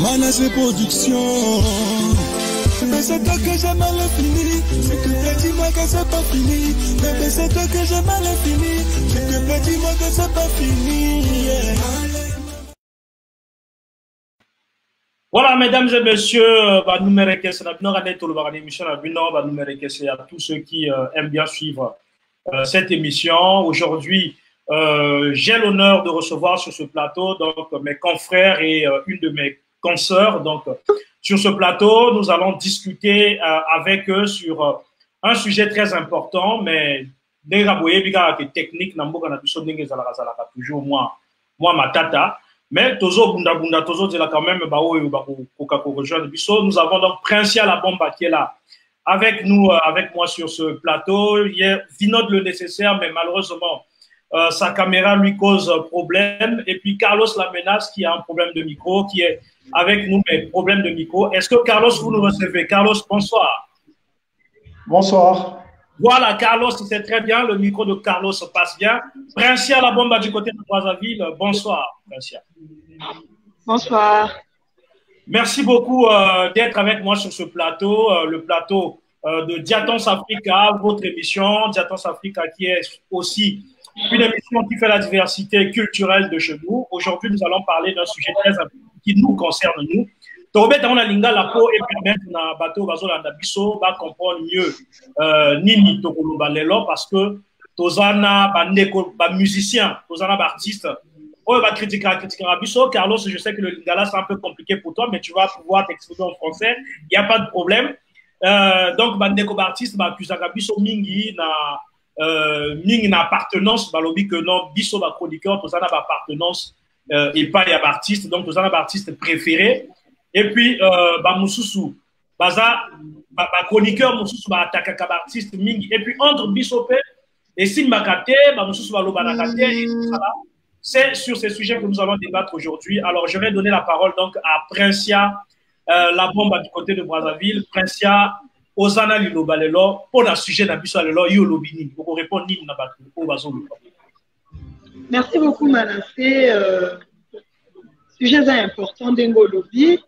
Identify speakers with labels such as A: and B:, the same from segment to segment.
A: Managé production. Mais c'est toi que j'ai mal fini. C'est que dis-moi que c'est pas fini. Mais c'est toi que j'ai mal fini. C'est que dis-moi que c'est pas fini.
B: Voilà, mesdames et messieurs, nous mettons la émission à tous ceux qui aiment bien suivre cette émission. Aujourd'hui, j'ai l'honneur de recevoir sur ce plateau donc mes confrères et une de mes consoeurs. Donc, sur ce plateau, nous allons discuter avec eux sur un sujet très important, mais technique, toujours moi ma tata. Mais tozo bunda bunda tozo de la quand même nous avons donc Princia La Bomba qui est là avec nous, avec moi sur ce plateau. Il note le nécessaire, mais malheureusement sa caméra lui cause problème. Et puis Carlos La Menace qui a un problème de micro, qui est avec nous, mais problème de micro. Est-ce que Carlos, vous nous recevez? Carlos, bonsoir.
C: Bonsoir.
B: Voilà, Carlos, c'est très bien. Le micro de Carlos passe bien. Princia La Bomba du côté de Brazzaville. Bonsoir, Princia.
D: Bonsoir.
B: Merci beaucoup d'être avec moi sur ce plateau, le plateau de Diatons Africa, votre émission, Diatons Africa, qui est aussi une émission qui fait la diversité culturelle de chez nous. Aujourd'hui, nous allons parler d'un sujet très important qui nous concerne, nous. Tobet on a linga la peau et permettre na bateau bazolanda biso va comprendre mieux nini tokoloba lelo parce que tozana bandeko ba musicien tozana ba artiste oh va critiquer biso. Carlos, je sais que le lingala c'est un peu compliqué pour toi, mais tu vas pouvoir t'exprimer en français, il y a pas de problème. Donc bandeko ba artiste ba accusaka biso mingi na appartenance balobi que non biso ba chroniqueur tozana ba appartenance et pas y a ba artiste, donc tozana ba artiste préféré. Et puis, Moussoussou, chroniqueur Moussoussou, attaque artiste mingi. Et puis, entre Bissopé et Simbakate, Moussoussou, c'est sur ces sujets que nous allons débattre aujourd'hui. Alors, je vais donner la parole donc à Princia La Bomba du côté de Brazzaville. Princia, Osana Lilobalelo, pour le sujet d'Abisso Alelo, Yolobini. Pour répondre,
D: merci beaucoup, Manassé. Sujet important d'Engolobi.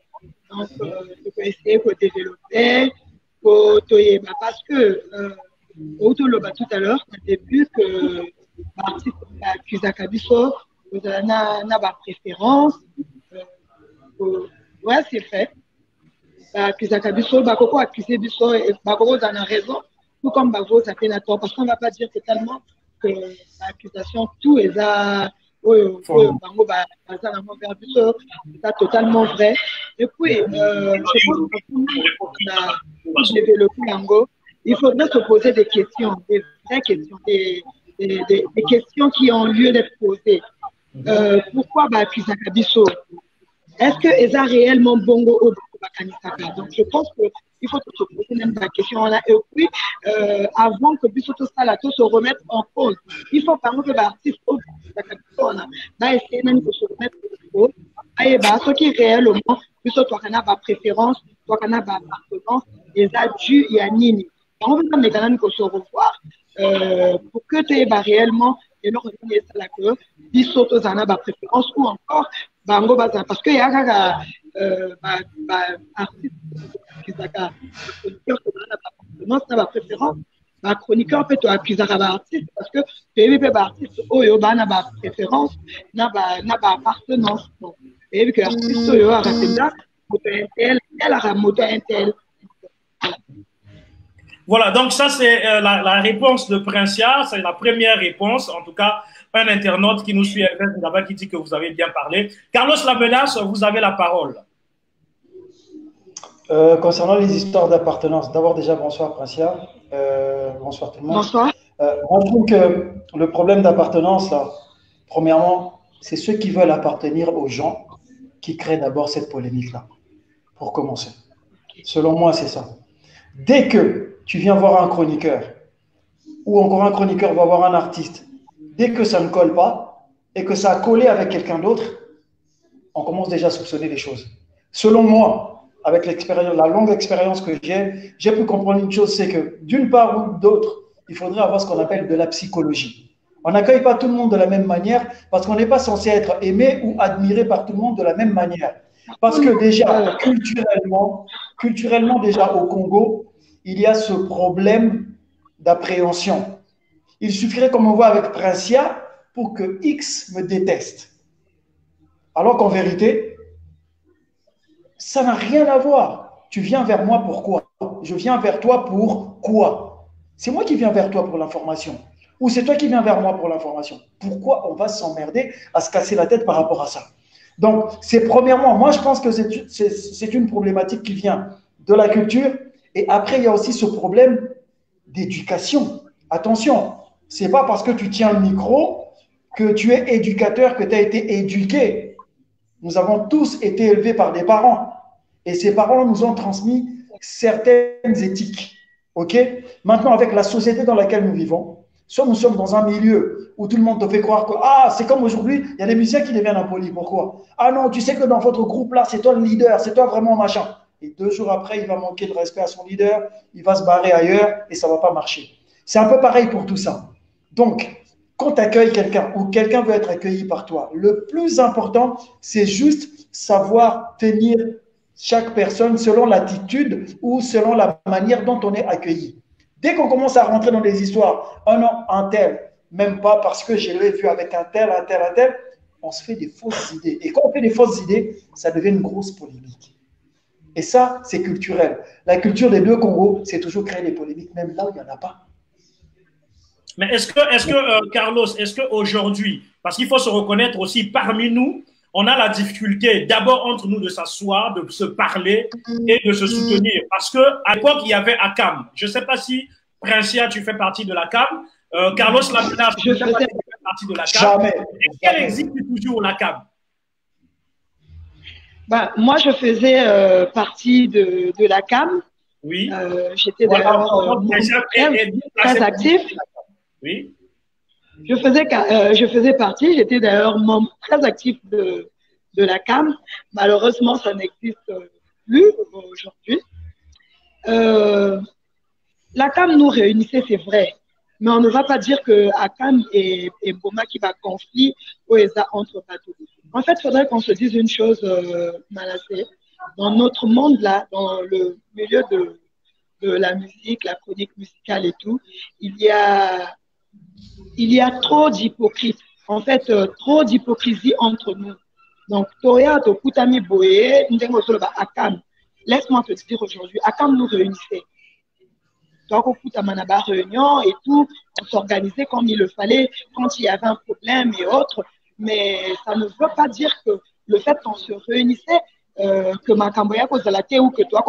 D: Donc, je peux essayer de développer, parce que, tout à l'heure, au début, que l'artiste Kizaka Bisso, n'a pas préférence. Ouais, c'est fait. Kizaka Bisso, Bakoko a accusé Bisso, et Bakoko en a raison, tout comme Bavo, ça fait la tort, parce qu'on ne va pas dire totalement que l'accusation, tout est à. C'est totalement vrai. Et puis, il faudrait se poser des questions, des vraies questions, des questions qui ont lieu d'être posées. Pourquoi Kizaka Bisso? Est-ce que ils ont réellement bongo au Bakanisaka? Donc, je pense qu'il faut se poser même la question là. Et puis, avant que Bisso Salato se remette en cause, il faut par exemple que l'artiste au Bakanisaka va essayer même de se remettre en cause. Et ce qui est réellement, Bisso Toakana va préférence, Toakana va appartenance, et ça dû y a Nini. On veut même se revoir pour que tu aies réellement, et leur revenir à la queue, Bisso Toakana va préférence ou encore. Bango baza parce que y a artiste qui n'a pas préférence, chroniqueur peut accuser artiste parce que PVP artiste oyo n'a pas préférence, n'a pas appartenance. Et que artiste oyo a rapidement moto intel, elle a moto intel.
B: Voilà, donc ça c'est la réponse de Princia, c'est la première réponse, en tout cas. Un internaute qui nous suit là-bas qui dit que vous avez bien parlé. Carlos La Menace, vous avez la parole.
C: Concernant les histoires d'appartenance, d'abord déjà bonsoir Princia, bonsoir tout le monde.
D: Bonsoir.
C: Moi je trouve que le problème d'appartenance, là, premièrement, c'est ceux qui veulent appartenir aux gens qui créent d'abord cette polémique-là, pour commencer. Selon moi, c'est ça. Dès que tu viens voir un chroniqueur, ou encore un chroniqueur va voir un artiste, dès que ça ne colle pas, et que ça a collé avec quelqu'un d'autre, on commence déjà à soupçonner les choses. Selon moi, avec l'expérience, la longue expérience que j'ai pu comprendre une chose, c'est que d'une part ou d'autre, il faudrait avoir ce qu'on appelle de la psychologie. On n'accueille pas tout le monde de la même manière parce qu'on n'est pas censé être aimé ou admiré par tout le monde de la même manière. Parce que déjà, culturellement déjà au Congo, il y a ce problème d'appréhension. Il suffirait, comme on voit avec Princia, pour que X me déteste. Alors qu'en vérité, ça n'a rien à voir. Tu viens vers moi pour quoi? Je viens vers toi pour quoi? C'est moi qui viens vers toi pour l'information. Ou c'est toi qui viens vers moi pour l'information. Pourquoi on va s'emmerder à se casser la tête par rapport à ça? Donc, c'est premièrement, moi je pense que c'est une problématique qui vient de la culture. Et après, il y a aussi ce problème d'éducation. Attention, ce n'est pas parce que tu tiens le micro que tu es éducateur, que tu as été éduqué. Nous avons tous été élevés par des parents. Et ces parents nous ont transmis certaines éthiques. OK? Maintenant, avec la société dans laquelle nous vivons, soit nous sommes dans un milieu où tout le monde te fait croire que c'est comme aujourd'hui, il y a des musiciens qui deviennent impolis. Pourquoi? Ah non, tu sais que dans votre groupe-là, c'est toi le leader, c'est toi vraiment machin. Et 2 jours après, il va manquer de respect à son leader, il va se barrer ailleurs et ça ne va pas marcher. C'est un peu pareil pour tout ça. Donc, quand tu accueilles quelqu'un ou quelqu'un veut être accueilli par toi, le plus important, c'est juste savoir tenir chaque personne selon l'attitude ou selon la manière dont on est accueilli. Dès qu'on commence à rentrer dans des histoires, oh non, un tel, même pas parce que je l'ai vu avec un tel, on se fait des fausses idées. Et quand on fait des fausses idées, ça devient une grosse polémique. Et ça, c'est culturel. La culture des deux Congos, c'est toujours créer des polémiques, même là où il n'y en a pas.
B: Mais est-ce que Carlos, est-ce qu'aujourd'hui, parce qu'il faut se reconnaître aussi, parmi nous, on a la difficulté d'abord entre nous de s'asseoir, de se parler et de se soutenir. Parce qu'à l'époque, il y avait ACAM. Je ne sais pas si, Princia, tu fais partie de l'ACAM. Carlos Lamina, je ne sais pas si tu fais partie de l'ACAM.
C: Jamais.
B: Est-ce qu'elle existe toujours, l'ACAM?
D: Moi, je faisais partie de l'ACAM.
B: Oui.
D: J'étais d'ailleurs très actif.
B: Oui.
D: Je faisais partie, j'étais d'ailleurs membre très actif de la CAM. Malheureusement, ça n'existe plus aujourd'hui. La CAM nous réunissait, c'est vrai, mais on ne va pas dire que ACAM et Boma qui va conflit entre bateaux. En fait, il faudrait qu'on se dise une chose, Malassé. Dans notre monde là, dans le milieu de la musique, la chronique musicale et tout, il y a trop d'hypocrites. En fait, trop d'hypocrisie entre nous. Donc, Toya, Tokutami Boye, Akam. Laisse-moi te dire aujourd'hui, Akam nous réunissait. Donc, au Kutamanaba réunion et tout, on s'organisait comme il le fallait quand il y avait un problème et autres. Mais ça ne veut pas dire que le fait qu'on se réunissait, que Makamboya cause de la thé ou que toi,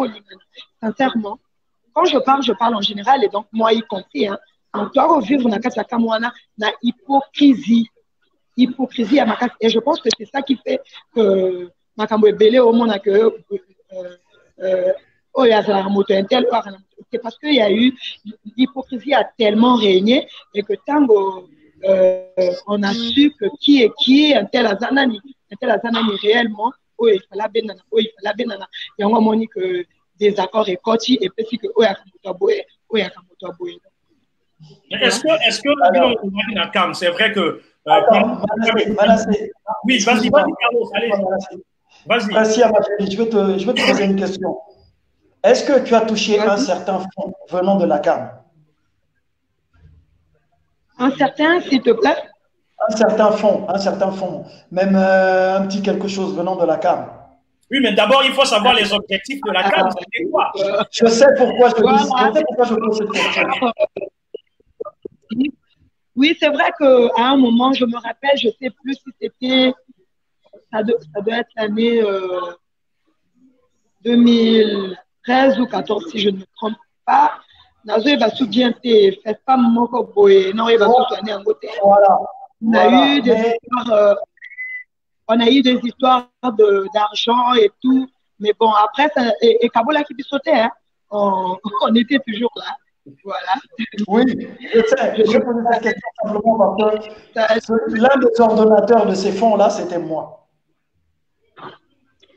D: sincèrement, quand je parle en général et donc moi y compris, hein. Donc, toi, vivre dans la Kamwana, na hypocrisie à ma et je pense que c'est ça qui fait que Makambo est belé au monde que c'est parce qu'il y a eu l'hypocrisie a tellement régné et que tango on a su que qui est qui un tel azanani réellement il fallait benana et on a dit que des accords et cotis et puis que
B: est-ce que la CAM, c'est vrai que oui, vas-y, Carlos, allez. Vas-y.
C: Merci, je vais te poser une question. Est-ce que tu as touché un certain fonds venant de la CAM?
D: Un certain, s'il te plaît?
C: Un certain fonds, même un petit quelque chose venant de la CAM.
B: Oui, mais d'abord, il faut savoir les objectifs de la CAM. C'est quoi?
C: Je sais pourquoi je pose cette question.
D: Oui, c'est vrai qu'à un moment, je me rappelle, je ne sais plus si c'était, ça doit être l'année 2000, 13 ou 14, si je ne me trompe pas. Nazo va bien te fait pas mon boy, non, il va soutenir en côté.
C: Voilà.
D: On a eu des histoires, on a eu des histoires d'argent et tout. Mais bon, après, et Kabola qui sautait, hein, on était toujours là. Voilà.
C: Oui, je sais. Je pose cette question simplement parce que l'un des ordonnateurs de ces fonds-là, c'était moi.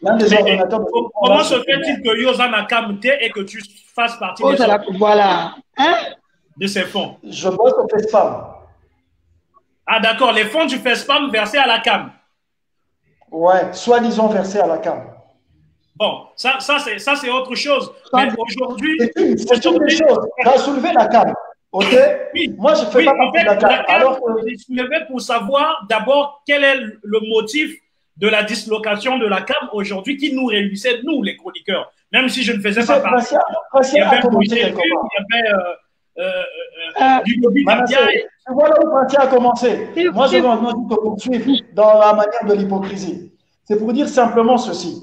C: L'un des ordonnateurs de ces fonds-là.
B: Comment se fait-il que Yozana Kamte et que tu fasses partie de ces fonds?
D: Voilà. Hein?
B: De ces fonds?
C: Je bosse au FESPAM.
B: Ah d'accord, les fonds du FESPAM versés à la CAM.
C: Ouais, soi-disant versés à la CAM.
B: Bon, ça c'est autre chose. Mais aujourd'hui...
C: C'est une des choses. Tu as soulevé la CAM. Ok?
B: Oui,
C: moi, je fais pas partie de la CAM.
B: Alors que j'ai soulevé pour savoir d'abord quel est le motif de la dislocation de la CAM aujourd'hui qui nous réunissait, nous, les chroniqueurs. Même si je ne faisais pas partie. Il y avait
C: tu vois là où Pratia a commencé. Moi, je veux maintenant te poursuivre dans la manière de l'hypocrisie. C'est pour dire simplement ceci.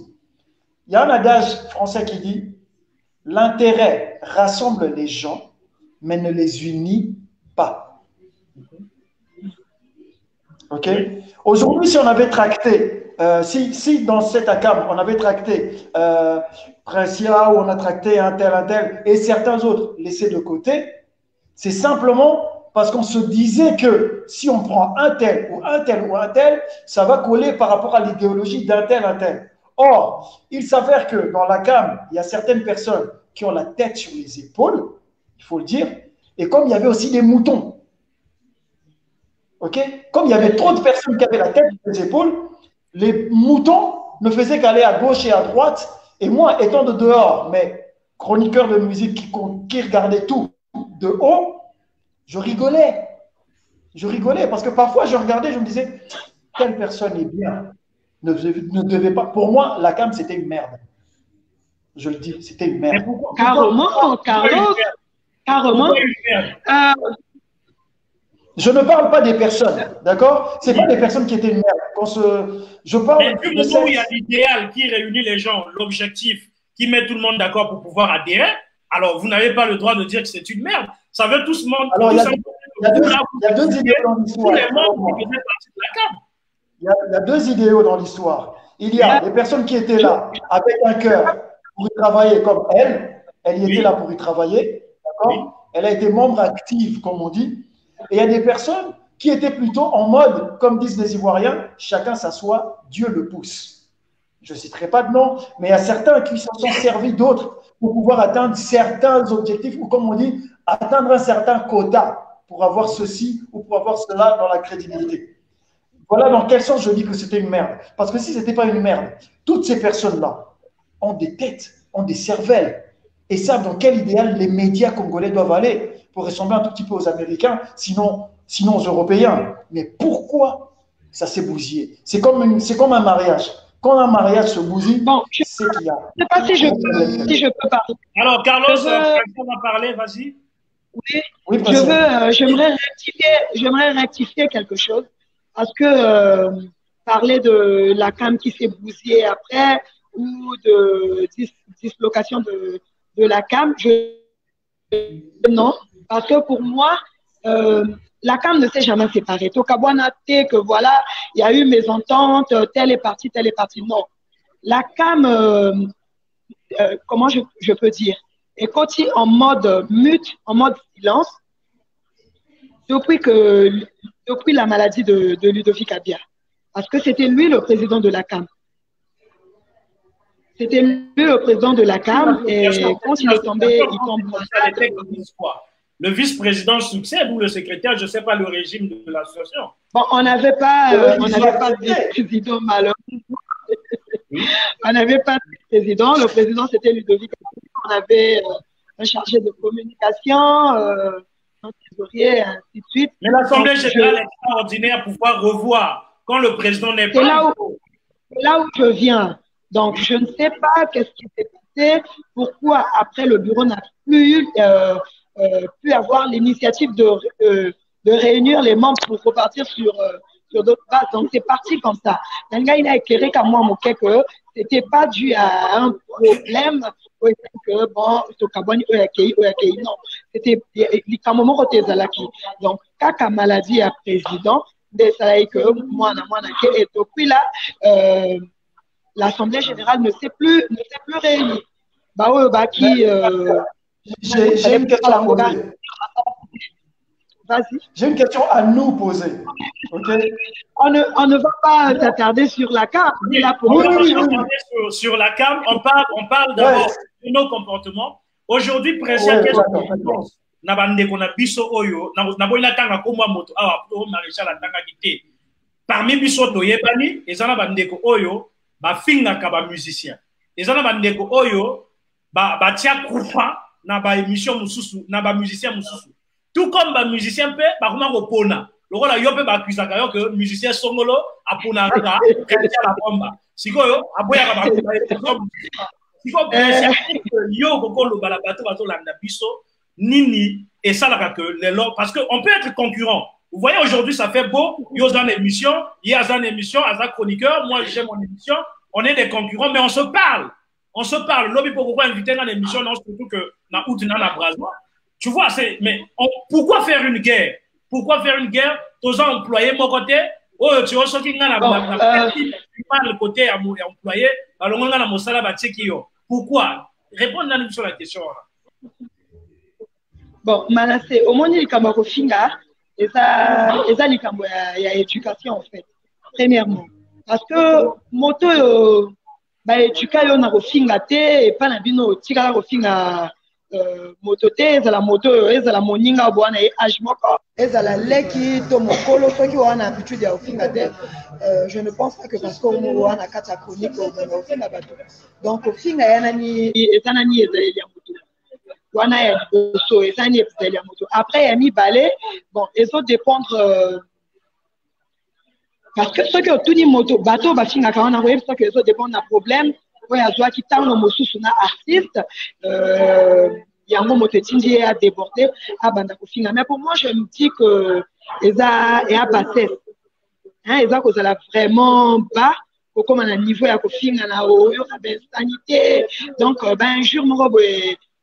C: Il y a un adage français qui dit « L'intérêt rassemble les gens, mais ne les unit pas. » Ok? Aujourd'hui, si on avait tracté, si dans cette ACAM, on avait tracté Princia, ou on a tracté un tel, et certains autres laissés de côté, c'est simplement parce qu'on se disait que si on prend un tel, ou un tel, ou un tel, ça va coller par rapport à l'idéologie d'un tel, un tel. Or, il s'avère que dans la CAM, il y a certaines personnes qui ont la tête sur les épaules, il faut le dire, et comme il y avait aussi des moutons, ok? Comme il y avait trop de personnes qui avaient la tête sur les épaules, les moutons ne faisaient qu'aller à gauche et à droite, et moi, étant de dehors, mais chroniqueur de musique qui regardait tout de haut, je rigolais. Je rigolais parce que parfois, je regardais, je me disais, telle personne est bien. Ne devait pas. Pour moi, la CAM, c'était une merde. Je le dis, c'était une merde.
D: Carrément, Carlos. Carrément.
C: Je ne parle pas des personnes, d'accord? Ce n'est pas des personnes qui étaient une merde. Je parle.
B: Mais du moment où il y a l'idéal qui réunit les gens, l'objectif qui met tout le monde d'accord pour pouvoir adhérer, alors vous n'avez pas le droit de dire que c'est une merde. Ça veut tout ce monde.
C: Alors, il y a deux idéaux dans l'histoire. Il y a deux idéaux dans l'histoire. Il y a des personnes qui étaient là avec un cœur pour y travailler comme elle. Elle y était là pour y travailler, d'accord? Elle a été membre active, comme on dit. Et il y a des personnes qui étaient plutôt en mode, comme disent les Ivoiriens, chacun s'assoit, Dieu le pousse. Je ne citerai pas de nom, mais il y a certains qui s'en sont servis d'autres pour pouvoir atteindre certains objectifs, ou comme on dit, atteindre un certain quota pour avoir ceci ou pour avoir cela dans la crédibilité. Voilà dans quel sens je dis que c'était une merde. Parce que si ce n'était pas une merde, toutes ces personnes-là ont des têtes, ont des cervelles, et savent dans quel idéal les médias congolais doivent aller pour ressembler un tout petit peu aux Américains, sinon aux Européens. Mais pourquoi ça s'est bousillé? C'est comme un mariage. Quand un mariage se bousille,
D: bon,
C: c'est qu'il y a...
D: Je ne sais pas si je peux parler.
B: Alors, Carlos, on va parler, vas-y.
D: Oui, j'aimerais rectifier quelque chose. Parce que parler de la CAM qui s'est bousillée après ou de dislocation de la CAM, non. Parce que pour moi, la CAM ne s'est jamais séparée. Tokabouanaté, que voilà, il y a eu mésentente, telle est partie. Non. La CAM, comment je peux dire, est continue en mode mute, en mode silence, depuis la maladie de Ludovic Abia. Parce que c'était lui le président de la CAM. C'était lui le président de la CAM et quand il est tombé, il tombe malade.
B: Le vice-président succède ou le secrétaire, je ne sais pas le régime de l'association.
D: Bon, on n'avait pas de vice-président malheureusement. On n'avait pas de président. Le président, c'était Ludovic Abia. On avait un chargé de communication, un trésorier, et ainsi de suite.
B: Mais l'Assemblée générale est extraordinaire pour pouvoir revoir quand le président n'est pas.
D: C'est là où je viens. Donc, je ne sais pas qu'est-ce qui s'est passé, pourquoi après le bureau n'a plus pu avoir l'initiative de réunir les membres pour repartir sur sur d'autres bases. Donc, c'est parti comme ça. Nanga, il a éclairé qu'à moi, mon que c'était pas dû à un problème, que bon, non. C'était, donc, kaka maladie à président, ça que moi, et depuis là, l'Assemblée générale ne s'est plus réunie.
C: J'ai une question à poser.
D: Vas-y.
C: J'ai une question à nous poser. Okay?
D: On ne va pas s'attarder sur la carte.
B: Sur la cam, on parle d'abord de nos comportements. Aujourd'hui, président, qu'est-ce que tu penses? Parmi biso toyebani, ezana bandeko oyo ba finga ka ba musicien. Ezana bandeko oyo ba tia coupa na ba émission mususu, na ba musicien mususu. Tout comme ba musicien pe ba kuma ko pona. Lokola yo pe ba akuzaka yo que musicien songolo apona ka la bomba. Sikoyo aboya ka ba siko yo kokolo bala bato bato landa biso nini et ça là que les parce que on peut être concurrent. Vous voyez, aujourd'hui, ça fait beau. Il y a une émission, il y a une émission, il y a un chroniqueur. Moi, j'ai mon émission. On est des concurrents, mais on se parle. On se parle. Lobby pourquoi inviter dans l'émission, non, surtout que dans Outina, dans Brazois. Tu vois, mais pourquoi faire une guerre? Pourquoi faire une guerre? Tous employés, mon côté. Oh, tu vois, ce qui est le côté employé. Alors, on a la mosala batchekio. Pourquoi? Répondez sur la question.
D: Bon, Manassé, au moins, il y a un finga. Et ça il y a éducation en fait, premièrement. Parce que moto, éducation, on a refinga et pas la bino, tika refinga moto et la moto, et la moninga, boana et ajmoko, et la leki, tomokolo, ceux qui ont l'habitude à refinga je ne pense pas que parce qu'on a quatre chroniques, on a refinga bateau. Donc, au finga, et tanani, et moto. Après, il a mis balai. Bon, ils ont dépendre. Parce que ceux qui ont tout dit moto, bateau, ceux qui ont dépendre d'un problème, il y a qui t'a un mosu sur un artiste, il y a un moto qui a débordé à Bandakofinga. Mais pour moi, je me dis que ils ont passé. Ils ont vraiment bas. Comme on a niveau à Kofinga, il y a sanité. Donc, un jour,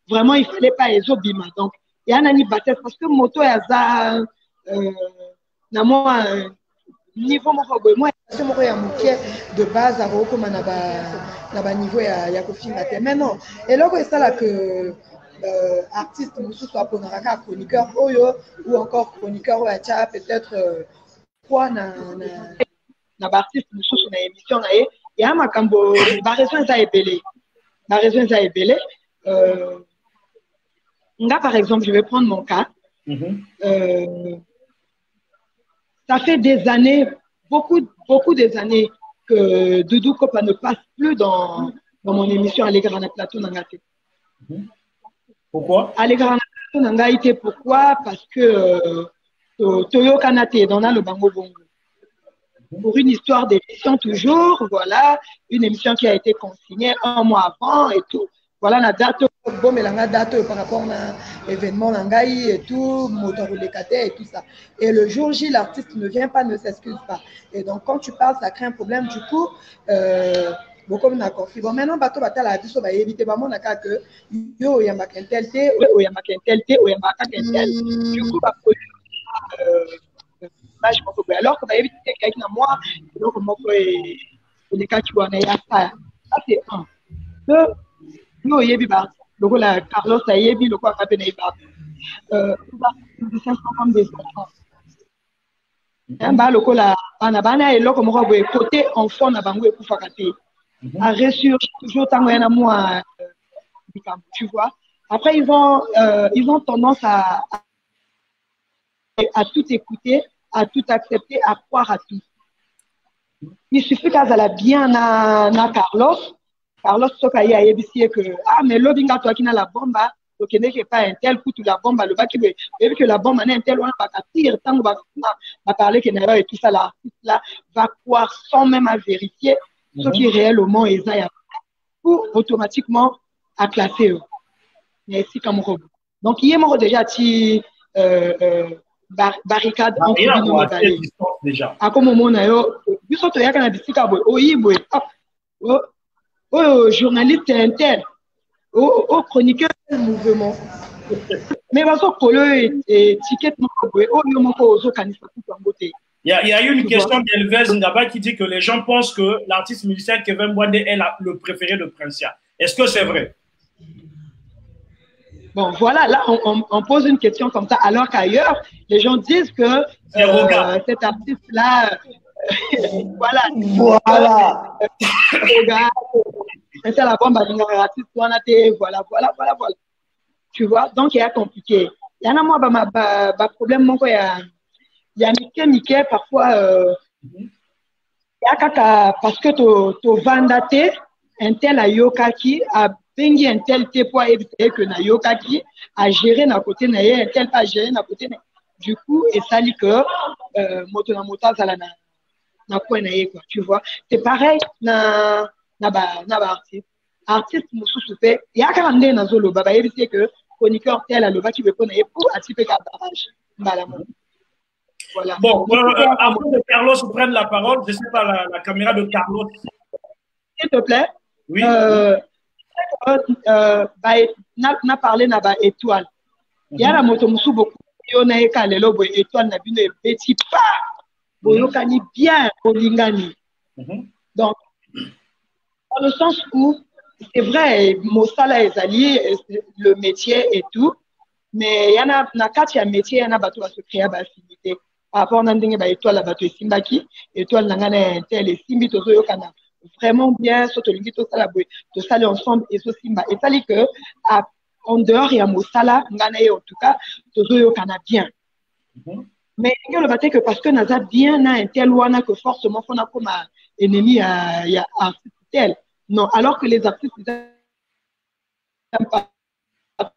D: vraiment, il ne fallait pas les obima. Donc, il y a un ani baptême parce que moto est à niveau moi, c'est mon de base à comme on a niveau à Kofinga. Mais non. Et là, c'est ça là que artiste soit pour un chroniqueur ou encore chroniqueur ou peut-être quoi na artiste sur une émission il y a ma cambo la raison ça est belé. La raison ça est belé. Là, par exemple, je vais prendre mon cas. Ça fait des années, beaucoup des années que Doudou Kopa ne passe plus dans mon émission Allegrana Plateau Nangaté.
B: Pourquoi?
D: Allegrana Plateau Nangaté, pourquoi? Parce que Toyo Kanate dans le Bango Bongo. Pour une histoire d'émission toujours, voilà, une émission qui a été consignée un mois avant et tout. Voilà la date, bon, mais la date par rapport à l'événement Nangaï et tout, moteur et tout ça. Et le jour J, l'artiste ne vient pas, ne s'excuse pas. Et donc, quand tu parles, ça crée un problème. Du coup, beaucoup on a compris. Bon, maintenant, bateau batal a dit ça va éviter vraiment la cas que yo y a ma quintelté, ou y a ma quintelté, ou y a ma quintelté. Du coup, bah, alors que va éviter quelqu'un à moi, donc comment les cas qui vont aller à ça. Ça c'est un. Deux. Nous, il y a le Carlos a yebi le quoi capé n'est pas. Comme des enfants. Un bas le cola banabana et là comme on voit côté enfant na bango et pour fakate. À ressurgir toujours tant qu'il y en a moins. Tu vois. Après ils ont tendance à tout écouter, à tout accepter, à croire à tout. Il suffit qu'elle a bien na Carlos. Carlos Sokaye a dit que mais l'obinga toi qui n'a la bombe, donc il n'est pas un tel coup la bombe, le bas qui veut que la bombe n'est un tel on va partir tant qu'on va parler qu'il et tout ça l'artiste là va croire sans même à vérifier ce qui est réellement exact pour automatiquement à classer eux. Mais si comme robot. Donc il est mort déjà barricade entre
B: Rien
D: bino
B: quoi,
D: mibale.
B: déjà.
D: Ako momona yo biso to yaka na bisika boy oyibwe journaliste inter chroniqueur du mouvement mais baso kolo étiquette moko boy oyo moko ozo kanisa tout en beauté.
B: Il y a eu une question d'Elvez Ngaba qui dit que les gens pensent que l'artiste musicien Kevin Boindé est le préféré de Princia. Est-ce que c'est vrai?
D: Bon, voilà, là, on pose une question comme ça, alors qu'ailleurs, les gens disent que cet artiste-là, voilà. C'est la bombe voilà. Tu vois, donc il y a compliqué. Il y en a moi, problème, mon il y a Mickey, parfois, il y a kaka, parce que tu vandate, un tel a yokaki, a bengi un tel te pour éviter que na yokaki, a géré na côté na un tel pas géré na côté na. Du coup, et ça dit que, moto na mota zala na quoi na quoi, tu vois. C'est pareil, na artiste. Artiste, moussou soupé, il y a quand même na zolo, baba éviter que, chroniqueur tel a loba qui veut connaître pour attiper ka barrage. Voilà.
B: Bon, avant que Carlos prenne la parole, je ne sais pas la caméra de Carlos.
D: S'il te plaît.
B: Oui.
D: Na parlé na ba étoile. Il y a la moto musu beaucoup. On a écalé le boy étoile na bino petit pas. Boyo kani bien olingani. Donc, dans le sens où c'est vrai, Mosala est allié, le métier et tout, mais il y en a, quand il y a un métier, il y en a bateau à se créer à affinité. Par rapport à une étoile, la bateau est simbaki, étoile n'a un tel et simbi, tozo yokana. Vraiment bien, surtout l'ingi, tout ça la boue, tout ça ensemble et ce simba. Et ça dit que, en dehors, il y a Mosala, n'gana en tout cas, tozo yokana bien. Mais il y a le bateau que parce que naza bien, na un tel ou que forcément, on a comme un ennemi, il y a un tel. Non, alors que les artistes, ils n'aiment pas ça.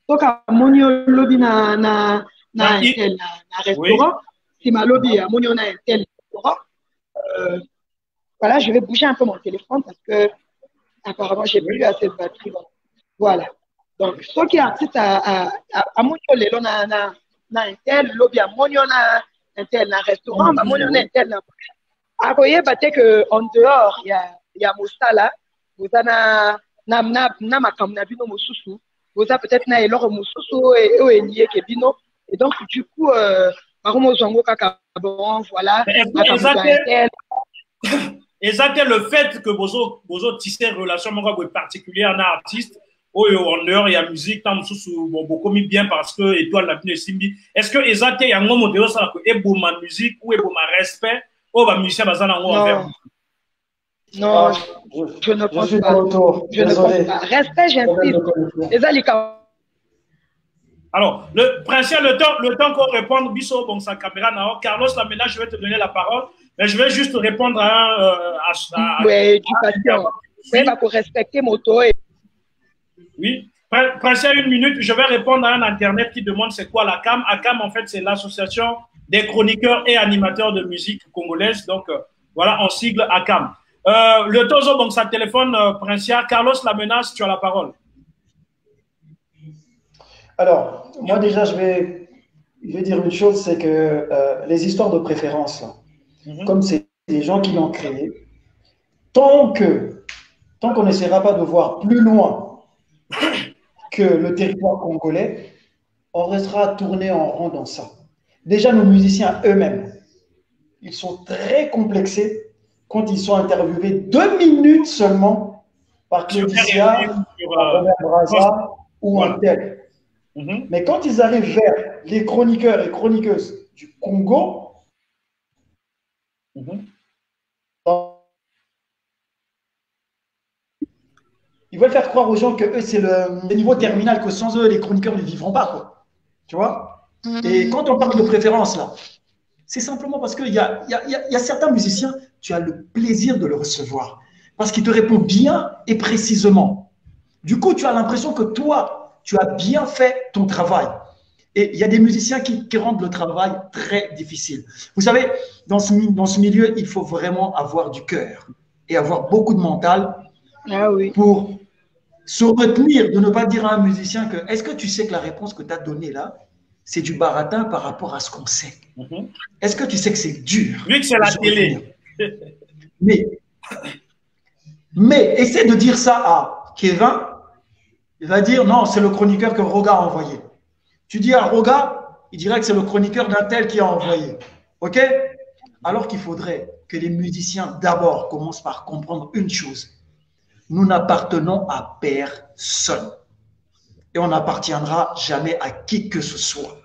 D: Donc, à Monio lobby na restaurant, si ma lobby à Monio na un tel restaurant, voilà, je vais bouger un peu mon téléphone parce que apparemment, j'ai plus assez de batterie. Voilà. Donc, ceux qui artistes à Monio, les na un tel lobby à Monio na un tel restaurant, à Monio na un tel. À voyez, que en dehors, il y a Mosala, vous avez na makamna bino mususu, vous avez peut-être na eloro mususu et lié ke bino, et donc du coup maromo zongo kaka bon voilà.
B: Exactement le fait que bozo tisser relation moko particulière na artiste en dehors il y a musique tant mususu beaucoup mis bien parce que étoile la bino simbi. Est-ce que exactement yango modelo ça que eboma musique ou eboma respect au ba musicien bazana ngo envers.
D: Non, je ne pense pas. Je ne pense pas. Respect, j'insiste. Les alicats.
B: Alors, le principe, le temps qu'on réponde, Bisso, bon, sa caméra, non. Carlos, là, maintenant, je vais te donner la parole, mais je vais juste répondre
D: oui, du patient. Oui, pour respecter moto.
B: Oui. Principe, 1 minute, je vais répondre à un internet qui demande c'est quoi la CAM. ACAM, en fait, c'est l'association des chroniqueurs et animateurs de musique congolaise. Donc, voilà, en sigle ACAM. Le Tozo, donc ça téléphone, Princia. Carlos la menace, tu as la parole.
C: Alors, moi déjà, je vais dire une chose, c'est que les histoires de préférence, comme c'est des gens qui l'ont créé, tant qu'on n'essaiera pas de voir plus loin que le territoire congolais, on restera tourné en rond dans ça. Déjà, nos musiciens eux-mêmes, ils sont très complexés quand ils sont interviewés 2 minutes seulement par Claudia, Robert Braza ou un tel. Mais quand ils arrivent vers les chroniqueurs et chroniqueuses du Congo, ils veulent faire croire aux gens que eux, c'est le niveau terminal, que sans eux, les chroniqueurs ne vivront pas. Quoi. Tu vois? Et quand on parle de préférence, là, c'est simplement parce qu'il y a certains musiciens, tu as le plaisir de le recevoir. Parce qu'il te répond bien et précisément. Du coup, tu as l'impression que toi, tu as bien fait ton travail. Et il y a des musiciens qui rendent le travail très difficile. Vous savez, dans ce milieu, il faut vraiment avoir du cœur et avoir beaucoup de mental pour se retenir de ne pas dire à un musicien que est-ce que tu sais que la réponse que tu as donnée là, c'est du baratin par rapport à ce qu'on sait. Est-ce que tu sais que c'est dur?
B: Vu que c'est la télé.
C: Mais essaie de dire ça à Kevin, il va dire non, c'est le chroniqueur que Roga a envoyé. Tu dis à Roga, il dirait que c'est le chroniqueur d'un tel qui a envoyé. OK? Alors qu'il faudrait que les musiciens d'abord commencent par comprendre une chose. Nous n'appartenons à personne. Et on n'appartiendra jamais à qui que ce soit.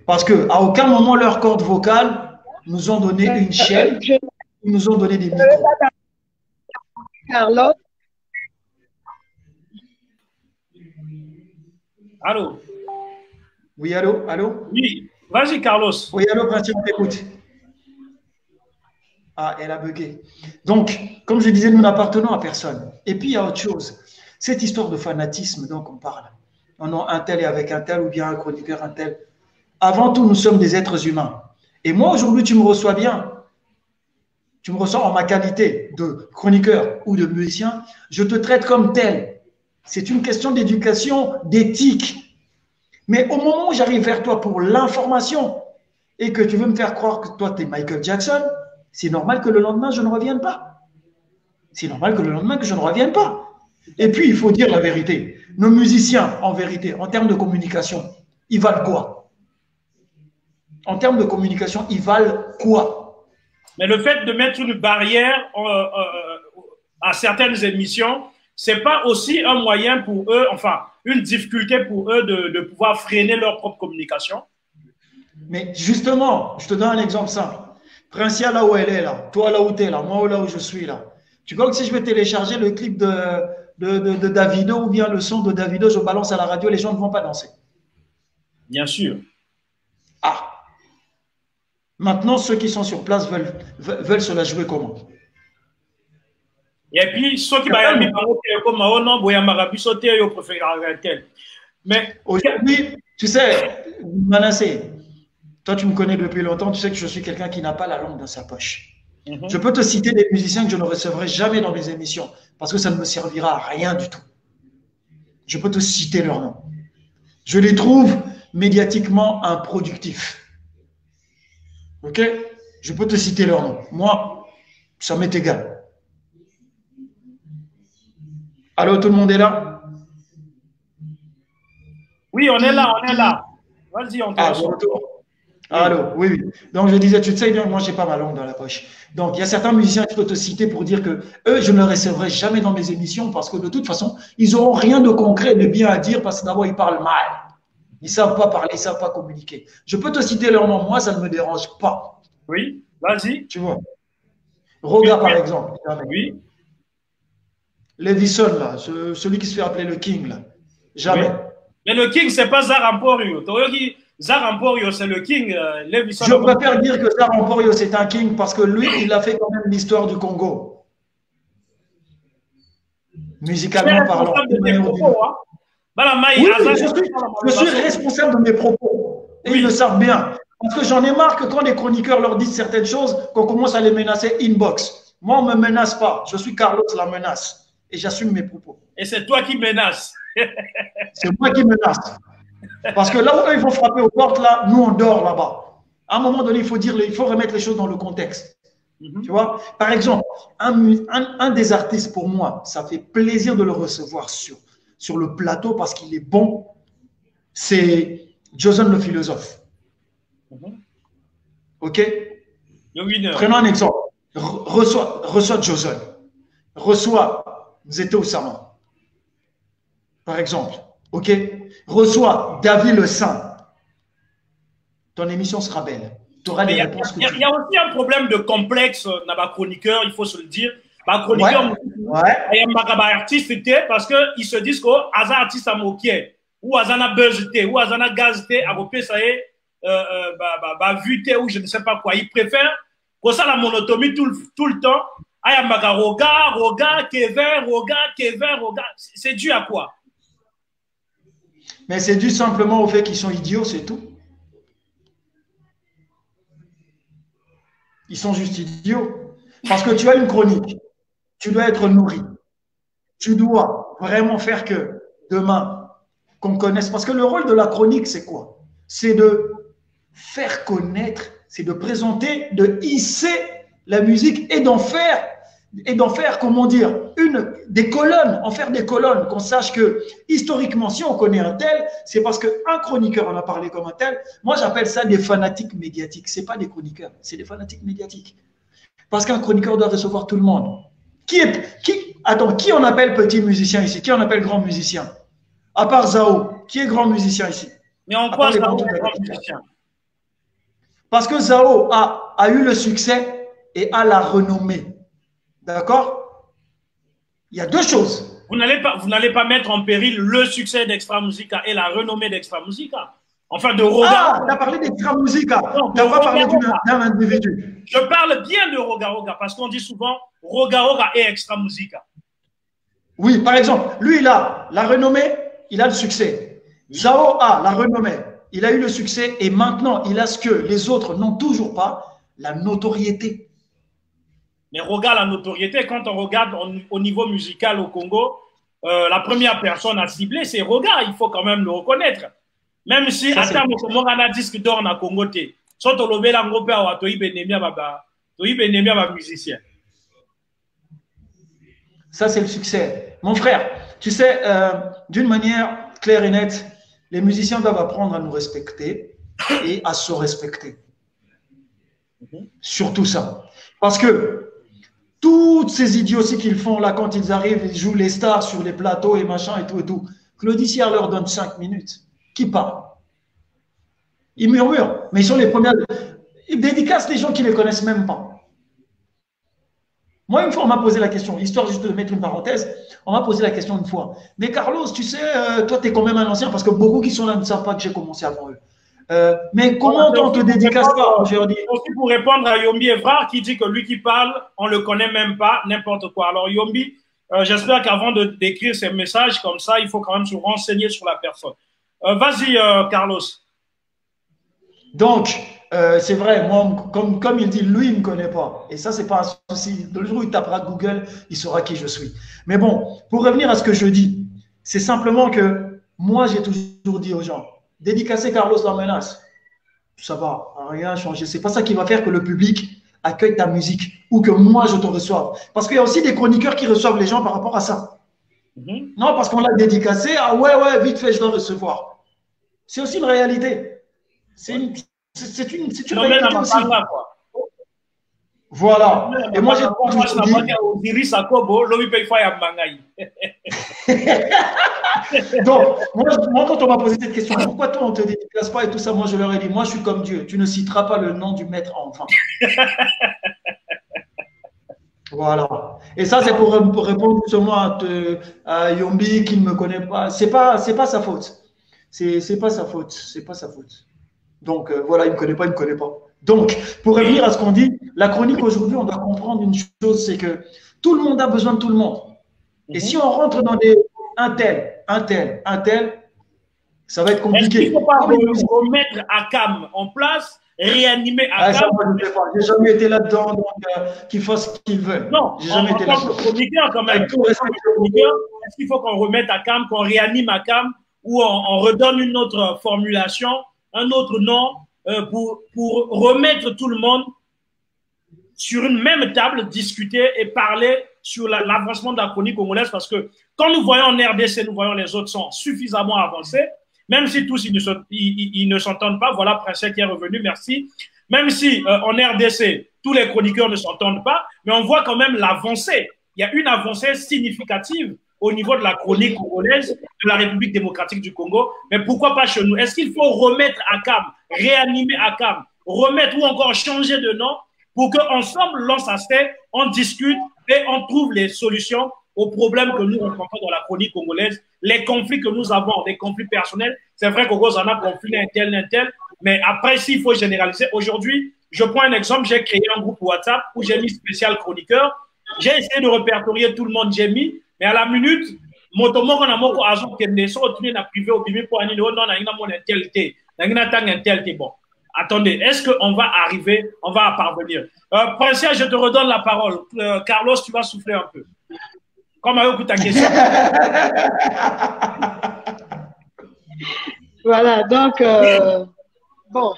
C: Parce qu'à aucun moment, leurs cordes vocales nous ont donné une chaîne, ils nous ont donné des micros.
D: Carlos.
B: Allô?
C: Oui, allô? Allô?
B: Oui, vas-y, Carlos.
C: Oui, allô, Prince, on t'écoute. Ah, elle a bugué. Donc, comme je disais, nous n'appartenons à personne. Et puis, il y a autre chose. Cette histoire de fanatisme dont on parle. Non, un tel est avec un tel ou bien un chroniqueur, un tel. Avant tout, nous sommes des êtres humains. Et moi, aujourd'hui, tu me reçois bien. Tu me reçois en ma qualité de chroniqueur ou de musicien. Je te traite comme tel. C'est une question d'éducation, d'éthique. Mais au moment où j'arrive vers toi pour l'information et que tu veux me faire croire que toi, tu es Michael Jackson, c'est normal que le lendemain, je ne revienne pas. C'est normal que le lendemain, que je ne revienne pas. Et puis, il faut dire la vérité. Nos musiciens, en vérité, en termes de communication, ils valent quoi? En termes de communication, ils valent quoi?
B: Mais le fait de mettre une barrière à certaines émissions, c'est pas aussi un moyen pour eux, enfin, une difficulté pour eux de pouvoir freiner leur propre communication?
C: Mais justement, je te donne un exemple simple. Princia, là où elle est, là, toi là où tu es, là, moi là où je suis, là. Tu crois que si je vais télécharger le clip de Davido ou bien le son de Davido, je balance à la radio, les gens ne vont pas danser?
B: Bien sûr.
C: Ah. Maintenant, ceux qui sont sur place veulent se la jouer comment?
B: Et puis, ceux qui mais
C: aujourd'hui, tu sais, Manassé, toi tu me connais depuis longtemps, tu sais que je suis quelqu'un qui n'a pas la langue dans sa poche. Je peux te citer des musiciens que je ne recevrai jamais dans mes émissions parce que ça ne me servira à rien du tout. Je peux te citer leur nom. Je les trouve médiatiquement improductifs. OK? Je peux te citer leur nom. Moi, ça m'est égal. Allô, tout le monde est là?
B: Oui, on est là, on est là. Vas-y, on te
C: retour. Allô, oui, oui. Donc, je disais, tu sais bien, moi, je n'ai pas ma langue dans la poche. Donc, il y a certains musiciens que je peux te citer pour dire que eux, je ne les recevrai jamais dans mes émissions parce que de toute façon, ils n'auront rien de concret, de bien à dire parce que d'abord, ils parlent mal. Ils ne savent pas parler, ils ne savent pas communiquer. Je peux te citer leur nom, moi, ça ne me dérange pas.
B: Oui, vas-y.
C: Tu vois. Roga, par exemple.
B: Oui.
C: Levison, là, celui qui se fait appeler le King, là. Jamais.
B: Oui. Mais le King, ce n'est pas Zar Emporio. Zar Emporio, c'est le King. Levison,
C: je préfère dire que Zar Emporio, c'est un King parce que lui, il a fait quand même l'histoire du Congo. Musicalement parlant. Oui, je suis responsable de mes propos. Et ils le savent bien. Parce que j'en ai marre que quand les chroniqueurs leur disent certaines choses, qu'on commence à les menacer inbox. Moi, on ne me menace pas. Je suis Carlos la menace. Et j'assume mes propos.
B: Et c'est toi qui menaces.
C: C'est moi qui menace. Parce que là où ils vont frapper aux portes, là, nous, on dort là-bas. À un moment donné, il faut remettre les choses dans le contexte. Tu vois? Par exemple, un des artistes, pour moi, ça fait plaisir de le recevoir sur le plateau parce qu'il est bon. C'est Joson le philosophe. OK? Prenons un exemple. Reçois Joson. Reçois Nzete Osama. Par exemple. OK? Reçois David le Saint. Ton émission sera belle. Tu auras des réponses.
B: Il y a aussi un problème de complexe dans ma chroniqueur, il faut se le dire. Ma chroniqueur, il y a un artiste parce qu'ils se disent qu'un artiste a moqué, ou un buzz, ou un gaz, à repérer ça y est, vu, ou je ne sais pas quoi. Ils préfèrent que ça la monotomie tout le temps. Il y a Roga, Kevin. C'est dû à quoi?
C: Mais c'est dû simplement au fait qu'ils sont idiots, c'est tout. Ils sont juste idiots. Parce que tu as une chronique. Tu dois être nourri. Tu dois vraiment faire que demain, qu'on connaisse. Parce que le rôle de la chronique, c'est quoi? c'est de faire connaître, c'est de présenter, de hisser la musique et d'en faire, comment dire, des colonnes, en faire des colonnes, qu'on sache que historiquement, si on connaît un tel, c'est parce qu'un chroniqueur en a parlé comme un tel. Moi, j'appelle ça des fanatiques médiatiques. Ce n'est pas des chroniqueurs, c'est des fanatiques médiatiques. Parce qu'un chroniqueur doit recevoir tout le monde. Qui on appelle petit musicien ici? Qui on appelle grand musicien? À part Zao, qui est grand musicien ici?
B: Mais en quoi Zao est grand musicien?
C: Parce que Zao a eu le succès et a la renommée. D'accord? Il y a deux choses.
B: Vous n'allez pas mettre en péril le succès d'Extra Musica et la renommée d'Extra Musica. Enfin, de Roga.
C: Ah, tu as parlé d'Extra Musica. Tu n'as pas parlé d'un individu.
B: Je parle bien de Roga Roga parce qu'on dit souvent Roga Roga et Extra Musica.
C: Oui, par exemple, lui, il a la renommée, il a le succès. Zao a la renommée, il a eu le succès et maintenant, il a ce que les autres n'ont toujours pas, la notoriété.
B: Mais regarde la notoriété, quand on regarde au niveau musical au Congo, la première personne à cibler, c'est Roga, il faut quand même le reconnaître. Même si, à terme, on a un disque d'or dans Congo, soit on l'a la ngopé à Toïbenemia, musicien.
C: Ça, c'est le succès. Mon frère, tu sais, d'une manière claire et nette, les musiciens doivent apprendre à nous respecter et à se respecter. Surtout ça. Parce que toutes ces idioties qu'ils font là, quand ils arrivent, ils jouent les stars sur les plateaux et machin et tout et tout. Claudicière leur donne 5 minutes. Qui parle? Ils murmurent, mais ils sont les premiers. Ils dédicacent les gens qui ne les connaissent même pas. Moi, une fois, on m'a posé la question, histoire juste de mettre une parenthèse, on m'a posé la question une fois. Mais Carlos, tu sais, toi, tu es quand même un ancien, parce que beaucoup qui sont là ne savent pas que j'ai commencé avant eux. Mais comment on te dédicace pas?
B: Aussi pour répondre à Yombi Evrard qui dit que lui qui parle, on ne le connaît même pas, n'importe quoi. Alors Yombi, j'espère qu'avant d'écrire ces messages comme ça, il faut quand même se renseigner sur la personne. Vas-y, Carlos.
C: Donc, c'est vrai, moi, comme il dit, lui, il ne me connaît pas. Et ça, ce n'est pas un souci. Le jour où il tapera Google, il saura qui je suis. Mais bon, pour revenir à ce que je dis, c'est simplement que moi, j'ai toujours dit aux gens, dédicacer Carlos la menace, ça va, rien changer. C'est pas ça qui va faire que le public accueille ta musique ou que moi, je te reçoive. Parce qu'il y a aussi des chroniqueurs qui reçoivent les gens par rapport à ça. Non, parce qu'on l'a dédicacé, ah ouais, vite fait, je dois recevoir. C'est aussi une réalité. C'est une réalité aussi. Voilà. Et moi, j'ai Donc, moi, quand on m'a posé cette question, pourquoi toi, on ne te dédicace pas et tout ça, moi, je leur ai dit, moi, je suis comme Dieu. Tu ne citeras pas le nom du maître enfant. Voilà. Et ça, c'est pour répondre seulement à Yombi qui ne me connaît pas. C'est pas sa faute. C'est pas sa faute. C'est pas sa faute. Donc, voilà, il ne me connaît pas, il ne me connaît pas. Donc, pour revenir à ce qu'on dit, la chronique aujourd'hui, on doit comprendre une chose, c'est que tout le monde a besoin de tout le monde. Et si on rentre dans des un tel, ça va être compliqué.
B: Est-ce qu'il ne faut pas remettre Akam en place, réanimer Akam?
C: Ça, moi, je ne sais pas. Je n'ai jamais été là-dedans, donc qu'ils fassent ce qu'ils veulent.
B: Non,
C: j'ai jamais été là-dedans.
B: Chroniqueur quand même. Est-ce qu'il faut qu'on remette Akam, qu'on réanime Akam, ou on redonne une autre formulation, un autre nom, pour remettre tout le monde sur une même table, discuter et parler sur l'avancement de la chronique congolaise, parce que quand nous voyons en RDC, nous voyons les autres sont suffisamment avancés, même si tous ils ne s'entendent pas. Voilà, Prince qui est revenu, merci. Même si en RDC, tous les chroniqueurs ne s'entendent pas, mais on voit quand même l'avancée. Il y a une avancée significative au niveau de la chronique congolaise de la République démocratique du Congo. Mais pourquoi pas chez nous? Est-ce qu'il faut remettre Akam, réanimer Akam, remettre ou encore changer de nom pour qu'ensemble, l'on s'assied, on discute et on trouve les solutions aux problèmes que nous rencontrons dans la chronique congolaise, les conflits que nous avons, des conflits personnels. C'est vrai qu'au Gozana, on a conflit un tel, mais après, s'il faut généraliser, aujourd'hui, je prends un exemple, j'ai créé un groupe WhatsApp où j'ai mis spécial chroniqueur. J'ai essayé de répertorier tout le monde, j'ai mis, mais à la minute, bon, attendez, est-ce qu'on va arriver, on va parvenir? Princesse, je te redonne la parole. Carlos, tu vas souffler un peu. Comme avec ta question.
D: Voilà, donc, bon,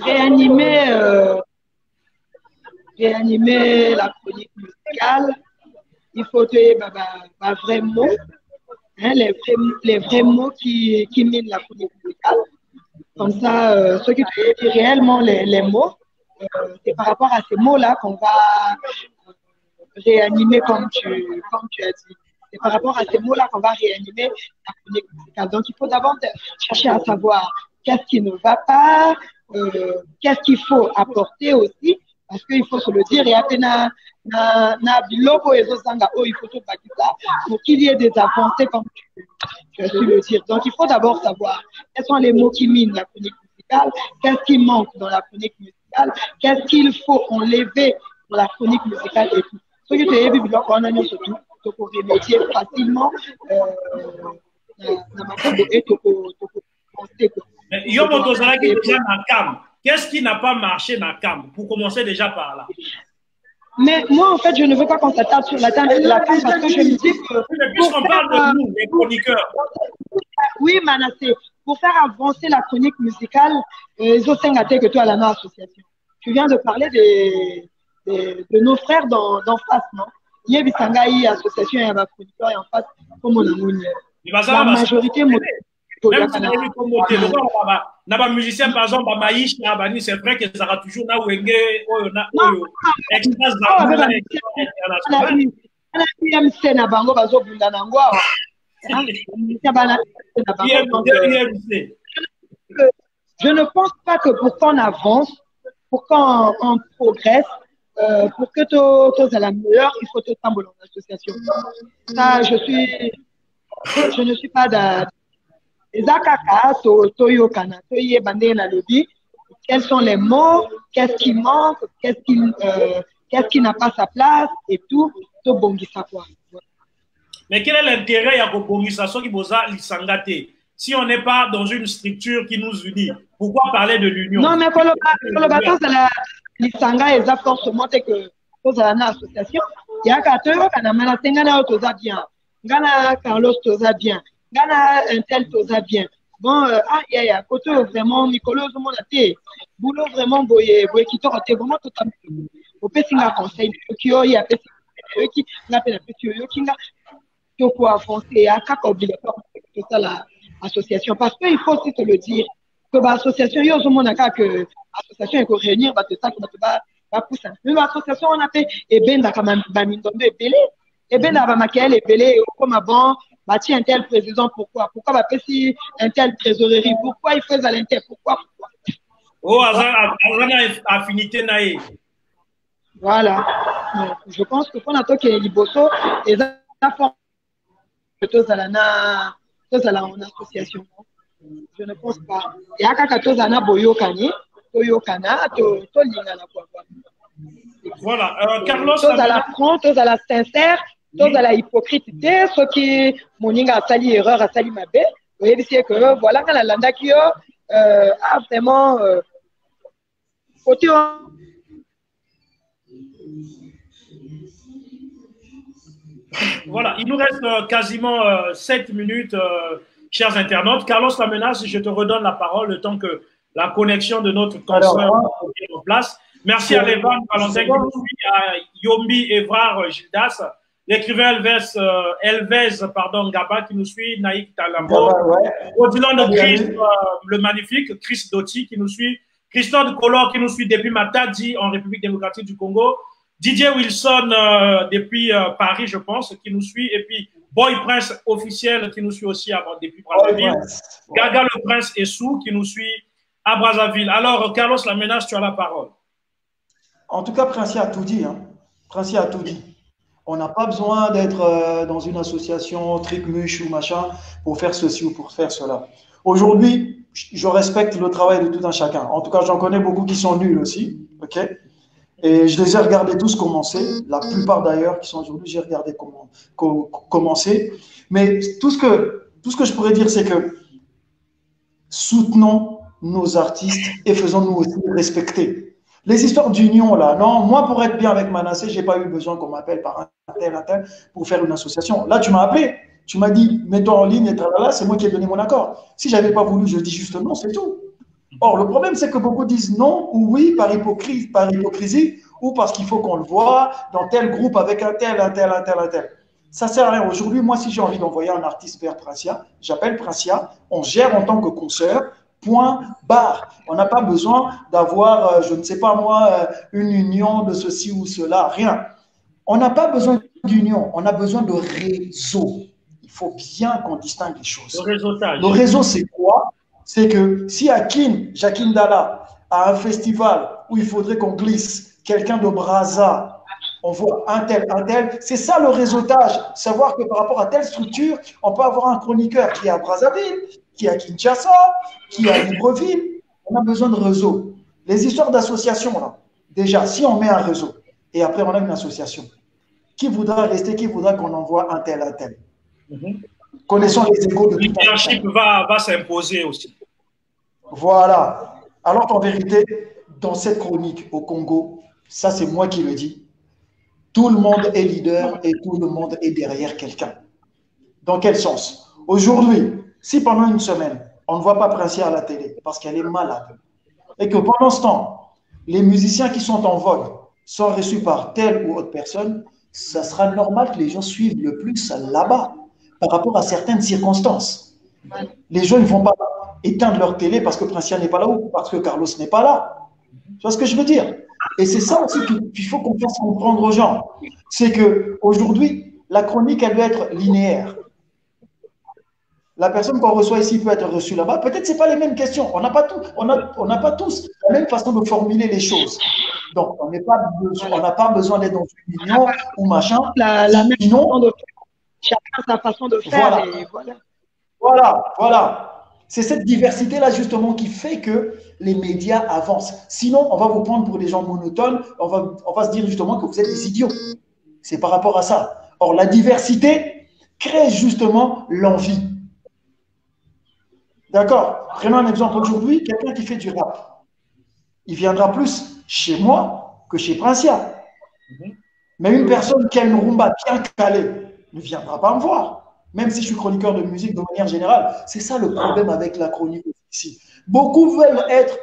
D: réanimer la chronique musicale, il faut trouver vrais mots, hein, les vrais mots qui minent la chronique musicale. Comme ça, ceux qui disent réellement les mots, c'est par rapport à ces mots-là qu'on va réanimer, comme tu as dit. C'est par rapport à ces mots-là qu'on va réanimer la chronique musicale. Donc, il faut d'abord chercher à savoir qu'est-ce qui ne va pas, qu'est-ce qu'il faut apporter aussi, parce qu'il faut se le dire, et après, il faut tout bâtir ça pour qu'il y ait des avancées, comme tu as su le dire. Donc, il faut d'abord savoir quels sont les mots qui minent la chronique musicale, qu'est-ce qui manque dans la chronique musicale, qu'est-ce qu'il faut enlever dans la chronique musicale et tout. Ce que tu as vu, on a surtout pour remédier facilement
B: qu'est-ce qui n'a pas marché dans la CAM? Pour commencer déjà par là.
D: Mais moi, en fait, je ne veux pas qu'on s'attarde sur la CAM parce que je me dis que...
B: Puisqu'on parle de nous, les chroniqueurs.
D: Oui, Manassé, pour faire avancer la chronique musicale, ils ont que toi, la association. Tu viens de parler de nos frères d'en face, non? Il y a une association et un chroniqueur en face, comme on a dit. La majorité,
B: même si on a un musicien, par exemple, c'est vrai que ça sera toujours là où il
D: je ne pense pas que pour qu'on avance, pour qu'on progresse, pour que tu aies la meilleure, il faut te tambouler dans l'association. Ça, je ne suis pas d'accord. Quels sont les mots, qu'est-ce qui manque, qu'est-ce qui n'a pas sa place et tout, tout bongisa quoi.
B: Mais quel est l'intérêt de bongisa si on n'est pas dans une structure qui nous unit? Pourquoi parler de l'union?
D: Non, mais l'Isanga est forcément que vous avez une association. Il y a 4 ans, on a bien. Gana Carlos toza bien. Gana un tel toza bien. Bon, il y a côté vraiment Nicolas Zomonate. Boulot vraiment boye qui t'aura vraiment tout à fait. Au Pessinga conseil, qui y a Pessinga, qui n'a pas de qui n'a pas avancer à cap obligatoire tout ça l'association. Parce qu'il faut aussi te le dire que l'association, il y a que l'association est réunir, bah, ça qui va pousser. Mais l'association, on a fait, et ben, quand même, Bamindondo est belé. Et ben, la Bamakel est belé, comme avant, bah, tiens, un tel président, pourquoi? Pourquoi, bah, si un tel trésorerie, pourquoi il fait à l'intérieur? Pourquoi?
B: Oh, affinité naïe.
D: Voilà. Je pense que pour notre qui est Liboso, les affaires de tous à la association. Je ne pense pas. Il y a quelque chose à Boyokani, Toyokana, Tolingana.
B: Voilà, Carlos.
D: Tous à la franc, tous à la sincère, tous à la hypocrite. Ceux qui, Moninga a sali erreur, a sali mabé. Vous voyez, c'est que voilà, quand la landa qui a vraiment côté.
B: Voilà, il nous reste quasiment 7 minutes, chers internautes. Carlos Lamenas, je te redonne la parole le temps que la connexion de notre consoeur est en place. Merci à Levan Valentin qui nous suit, à Yombi Evrar Gildas, l'écrivain Elvez Gaba qui nous suit, Naïk Talambo, Odilon de Christ, le magnifique, Chris Dotti qui nous suit, Christophe Collor qui nous suit depuis Matadi en République démocratique du Congo, Didier Wilson depuis Paris, je pense, qui nous suit, et puis Boy Prince officiel qui nous suit aussi depuis Brazzaville, Gaga le Prince Essou qui nous suit à Brazzaville. Alors, Carlos Lamenas, tu as la parole.
C: En tout cas, Princi a tout dit. Hein. Princi a tout dit. On n'a pas besoin d'être dans une association tric-muche ou machin pour faire ceci ou pour faire cela. Aujourd'hui, je respecte le travail de tout un chacun. En tout cas, j'en connais beaucoup qui sont nuls aussi. Ok. Et je les ai regardés tous commencer. La plupart d'ailleurs qui sont aujourd'hui, j'ai regardé commencer. Mais tout ce que je pourrais dire, c'est que soutenons nos artistes et faisons-nous aussi respecter. Les histoires d'union, là, non, moi, pour être bien avec Manassé, je n'ai pas eu besoin qu'on m'appelle par un tel pour faire une association. Là, tu m'as appelé, tu m'as dit, mets-toi en ligne, et là, c'est moi qui ai donné mon accord. Si je n'avais pas voulu, je dis juste non, c'est tout. Or, le problème, c'est que beaucoup disent non ou oui par hypocrisie ou parce qu'il faut qu'on le voit dans tel groupe avec un tel, un tel, un tel, un tel. Ça ne sert à rien. Aujourd'hui, moi, si j'ai envie d'envoyer un artiste vers Princia, j'appelle Princia, on gère en tant que consoeur, point, barre. On n'a pas besoin d'avoir, je ne sais pas moi, une union de ceci ou cela, rien. On n'a pas besoin d'union, on a besoin de réseau. Il faut bien qu'on distingue les choses.
B: Le réseautage.
C: Le réseau, c'est quoi? C'est que si Jacqueline Dalla, a un festival où il faudrait qu'on glisse quelqu'un de Brazza, on voit un tel, c'est ça le réseautage. Savoir que par rapport à telle structure, on peut avoir un chroniqueur qui est à Brazzaville, qui est à Kinshasa, qui est à Libreville. On a besoin de réseau. Les histoires d'association, là, déjà, si on met un réseau et après on a une association, qui voudra rester, qui voudra qu'on envoie un tel, un tel. Connaissons les égos de tout.
B: Le leadership va s'imposer aussi.
C: Voilà. Alors qu'en vérité, dans cette chronique au Congo, ça c'est moi qui le dis, tout le monde est leader et tout le monde est derrière quelqu'un. Dans quel sens? Aujourd'hui, si pendant une semaine, on ne voit pas Princia à la télé parce qu'elle est malade, et que pendant ce temps, les musiciens qui sont en vogue sont reçus par telle ou autre personne, ça sera normal que les gens suivent le plus là-bas par rapport à certaines circonstances. Les gens ne vont pas éteindre leur télé parce que Princia n'est pas là ou parce que Carlos n'est pas là. Tu vois ce que je veux dire? Et c'est ça aussi qu'il faut qu'on fasse comprendre aux gens. C'est qu'aujourd'hui, la chronique, elle doit être linéaire. La personne qu'on reçoit ici peut être reçue là-bas. Peut-être que ce n'est pas les mêmes questions. On n'a pas tous la même façon de formuler les choses. Donc, on n'a pas besoin d'être dans une union ou machin.
D: La même façon de faire. Chacun sa façon de faire.
C: Voilà. C'est cette diversité-là, justement, qui fait que les médias avancent. Sinon, on va vous prendre pour des gens monotones. On va se dire justement que vous êtes des idiots. C'est par rapport à ça. Or, la diversité crée justement l'envie. D'accord? Prenons un exemple. Aujourd'hui, quelqu'un qui fait du rap, il viendra plus chez moi que chez Princia. Mais une personne qui a une rumba bien calée ne viendra pas me voir. Même si je suis chroniqueur de musique de manière générale. C'est ça le problème avec la chronique ici. Beaucoup veulent être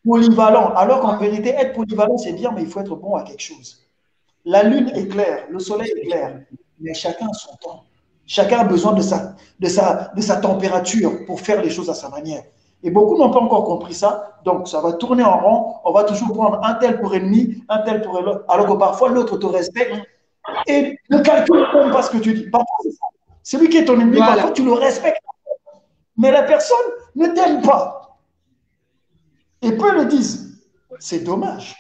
C: polyvalents, alors qu'en vérité, être polyvalent, c'est bien, mais il faut être bon à quelque chose. La lune est claire, le soleil est clair, mais chacun a son temps. Chacun a besoin de sa température pour faire les choses à sa manière. Et beaucoup n'ont pas encore compris ça, donc ça va tourner en rond. On va toujours prendre un tel pour ennemi, un tel pour l'autre, alors que parfois l'autre te respecte et ne calcule pas ce que tu dis. Parfois, c'est ça. Celui qui est ton ennemi,
D: Voilà.
C: parfois tu le respectes. Mais la personne ne t'aime pas. Et peu le disent. C'est dommage.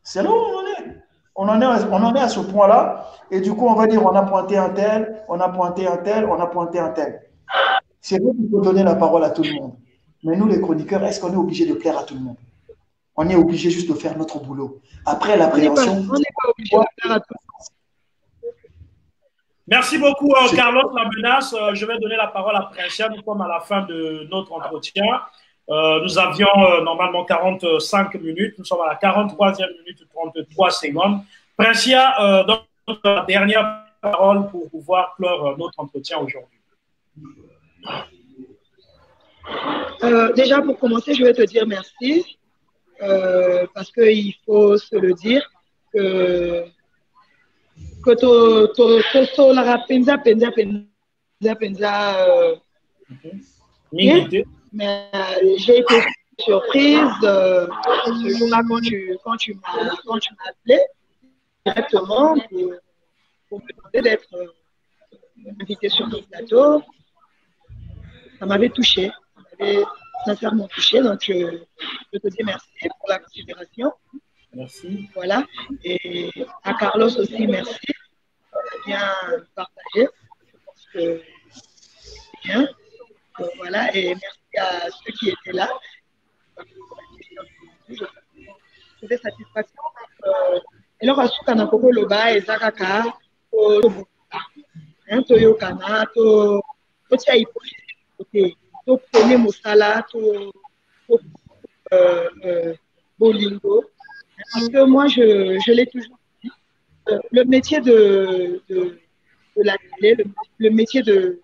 C: C'est là où on en est. On en est à ce point-là. Et du coup, on va dire, on a pointé un tel, on a pointé un tel, on a pointé un tel. C'est vrai qu'il faut donner la parole à tout le monde. Mais nous, les chroniqueurs, est-ce qu'on est obligé de plaire à tout le monde? On est obligé juste de faire notre boulot. Après l'appréhension.
D: On n'est pas obligé de plaire à tout le monde.
B: Merci beaucoup, Carlos Lamenas. Je vais donner la parole à Princia. Nous sommes à la fin de notre entretien. Nous avions normalement 45 minutes. Nous sommes à la 43e minute 33 secondes. Princia, donne la dernière parole pour pouvoir clore notre entretien aujourd'hui.
D: Déjà, pour commencer, je vais te dire merci. Parce qu'il faut se le dire que mais j'ai été surprise ce jour-là quand tu m'as appelé directement pour me demander d'être invité sur ton plateau. Ça m'avait touché, ça m'avait sincèrement touché, donc je te dis merci pour la considération.
B: Merci.
D: Voilà. Et à Carlos aussi, merci. Bien partagé. Je pense que c'est bien. Voilà. Et merci à ceux qui étaient là. C'était satisfaction. Et là, on a un peu le bas et Zakaka. Toyo Kana, to tia hypocrisie, to prenez Moussala, to Bolingo. Parce que moi, je l'ai toujours dit, le métier de la télé, le métier de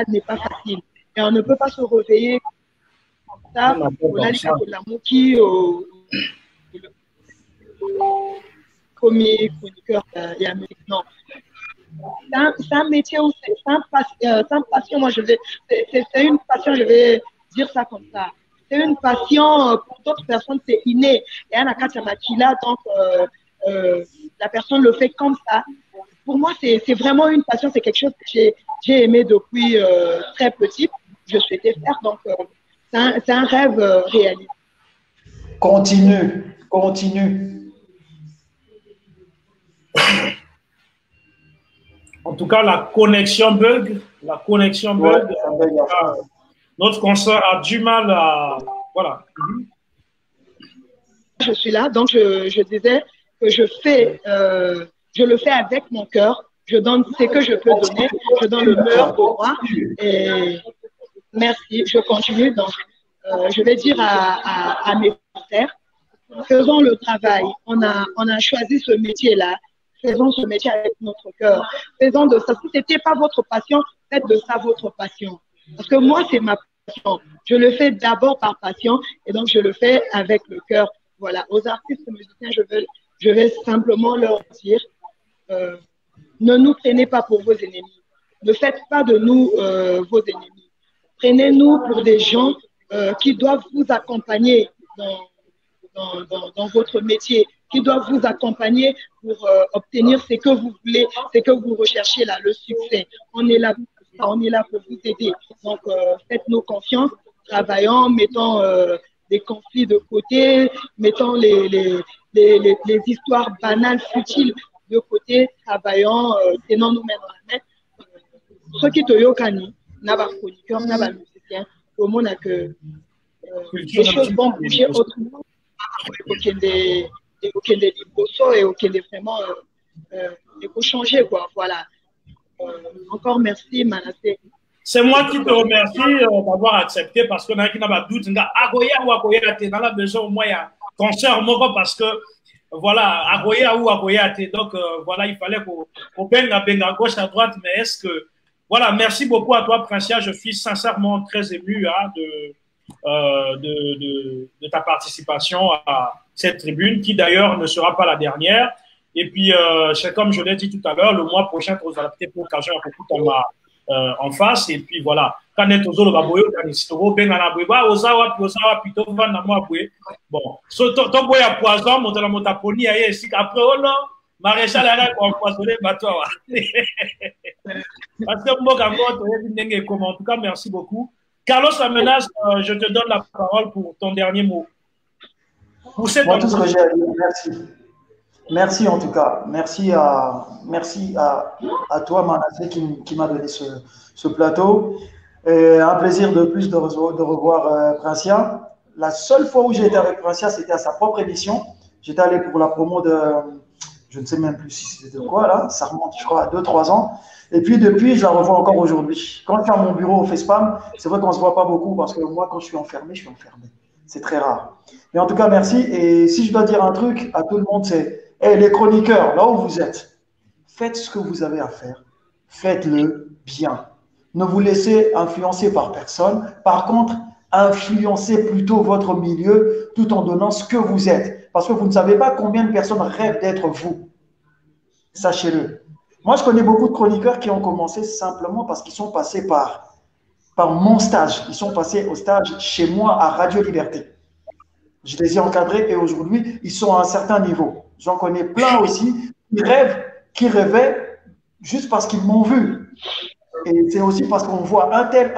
D: n'est pas facile. Et on ne peut pas se réveiller ça, voilà les l'amour qui comique, chroniqueur, il y a non. C'est un métier où c'est une passion, moi c'est une passion, je vais dire ça comme ça. C'est une passion, pour d'autres personnes, c'est inné. Et Anna Kachamakila, donc la personne le fait comme ça. Pour moi, c'est vraiment une passion, c'est quelque chose que j'ai aimé depuis très petit. Je souhaitais faire, donc c'est un rêve réaliste.
C: Continue.
B: En tout cas, la connexion bug. Notre concert a du mal à... Voilà.
D: Je suis là, donc je disais que je le fais avec mon cœur. Je donne ce que je peux donner. Je donne le meilleur pour moi. Et merci, je continue. Donc, je vais dire à mes frères, faisons le travail. On a choisi ce métier-là. Faisons ce métier avec notre cœur. Faisons de ça. Si ce n'était pas votre passion, faites de ça votre passion. Parce que moi, c'est ma passion. Je le fais d'abord par passion et donc je le fais avec le cœur. Voilà. Aux artistes musiciens, je vais simplement leur dire, ne nous prenez pas pour vos ennemis. Ne faites pas de nous vos ennemis. Prenez-nous pour des gens qui doivent vous accompagner dans votre métier, qui doivent vous accompagner pour obtenir ce que vous voulez, ce que vous recherchez là, le succès. On est là pour vous aider. Donc, faites-nous confiance, travaillons, mettons des conflits de côté, mettons les histoires banales, futiles de côté, travaillons, tenons nous mettre dans la main. Ceux qui te yokani, n'a pas chroniqueur, n'a pas musicien, au monde que les choses vont bouger autrement. Et vraiment, il faut changer, quoi. Voilà. Encore merci, Manassé.
B: C'est moi qui te remercie d'avoir accepté parce qu'on a qui n'a pas de doute. On a besoin au moins il y a concert parce que voilà, Agoya ou Agoya. Donc voilà, il fallait qu'on baigne à gauche, à droite. Mais est-ce que voilà, merci beaucoup à toi, Princia. Je suis sincèrement très ému de ta participation à cette tribune qui d'ailleurs ne sera pas la dernière. Et puis, c'est comme je l'ai dit tout à l'heure, le mois prochain, tu auras peut-être pour occasion à beaucoup en face. Et puis voilà. Quand est aux autres, bon, ton boy a poison, mon la motaponi, ici après, oh non, maréchal a empoisonné, toi. Parce que en tout cas, merci beaucoup. Carlos Amenas, je te donne la parole pour ton dernier mot.
C: Pour cette tout ce que j'ai à dire, merci. Merci en tout cas. Merci à toi, Manassé, qui m'a donné ce plateau. Et un plaisir de plus de revoir Princia. La seule fois où j'ai été avec Princia, c'était à sa propre émission. J'étais allé pour la promo de, je ne sais même plus si c'était de quoi, là. Ça remonte, je crois, à 2-3 ans. Et puis, depuis, je la revois encore aujourd'hui. Quand je suis à mon bureau au FacePam, c'est vrai qu'on ne se voit pas beaucoup parce que moi, quand je suis enfermé, je suis enfermé. C'est très rare. Mais en tout cas, merci. Et si je dois dire un truc à tout le monde, c'est hey, les chroniqueurs, là où vous êtes, faites ce que vous avez à faire. Faites-le bien. Ne vous laissez influencer par personne. Par contre, influencez plutôt votre milieu tout en donnant ce que vous êtes. Parce que vous ne savez pas combien de personnes rêvent d'être vous. Sachez-le. Moi, je connais beaucoup de chroniqueurs qui ont commencé simplement parce qu'ils sont passés par mon stage. Ils sont passés au stage chez moi à Radio Liberté. Je les ai encadrés et aujourd'hui, ils sont à un certain niveau. J'en connais plein aussi qui rêvaient juste parce qu'ils m'ont vu. Et c'est aussi parce qu'on voit un tel.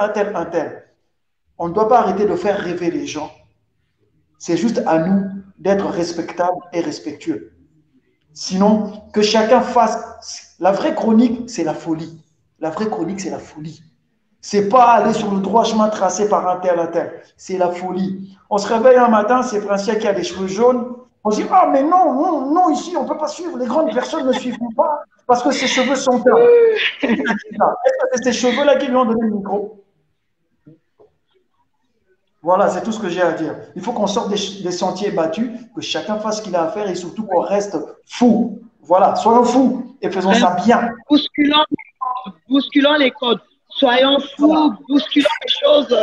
C: On ne doit pas arrêter de faire rêver les gens. C'est juste à nous d'être respectables et respectueux. Sinon, que chacun fasse. La vraie chronique, c'est la folie. La vraie chronique, c'est la folie. C'est pas aller sur le droit chemin tracé par un tel. C'est la folie. On se réveille un matin, c'est Princia qui a les cheveux jaunes. On se dit, ah mais non, ici, on ne peut pas suivre. Les grandes personnes ne suivront pas parce que ses cheveux sont teints. Est-ce que c'est ces cheveux-là qui lui ont donné le micro? Voilà, c'est tout ce que j'ai à dire. Il faut qu'on sorte des sentiers battus, que chacun fasse ce qu'il a à faire et surtout qu'on reste fou. Voilà, soyons fous et faisons ça bien.
D: Bousculons les codes. Soyons fous, bousculons les choses.